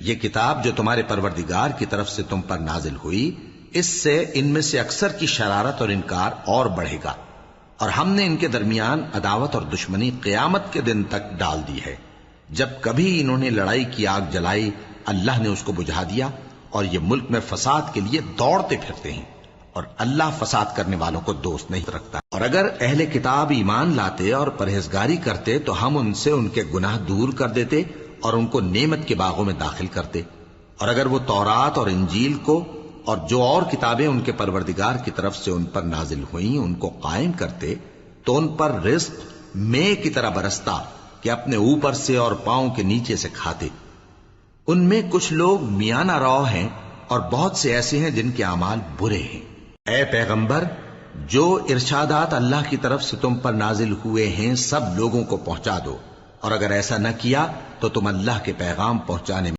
یہ کتاب جو تمہارے پروردگار کی طرف سے تم پر نازل ہوئی، اس سے ان میں سے اکثر کی شرارت اور انکار اور بڑھے گا، اور ہم نے ان کے درمیان عداوت اور دشمنی قیامت کے دن تک ڈال دی ہے۔ جب کبھی انہوں نے لڑائی کی آگ جلائی، اللہ نے اس کو بجھا دیا، اور یہ ملک میں فساد کے لیے دوڑتے پھرتے ہیں، اور اللہ فساد کرنے والوں کو دوست نہیں رکھتا۔ اور اگر اہل کتاب ایمان لاتے اور پرہیزگاری کرتے تو ہم ان سے ان کے گناہ دور کر دیتے اور ان کو نعمت کے باغوں میں داخل کرتے، اور اگر وہ تورات اور انجیل کو اور جو اور کتابیں ان کے پروردگار کی طرف سے ان پر نازل ہوئیں ان کو قائم کرتے تو ان پر رزق مے کی طرح برستا کہ اپنے اوپر سے اور پاؤں کے نیچے سے کھاتے۔ ان میں کچھ لوگ میانہ رو ہیں اور بہت سے ایسے ہیں جن کے اعمال برے ہیں۔ اے پیغمبر، جو ارشادات اللہ کی طرف سے تم پر نازل ہوئے ہیں سب لوگوں کو پہنچا دو، اور اگر ایسا نہ کیا تو تم اللہ کے پیغام پہنچانے میں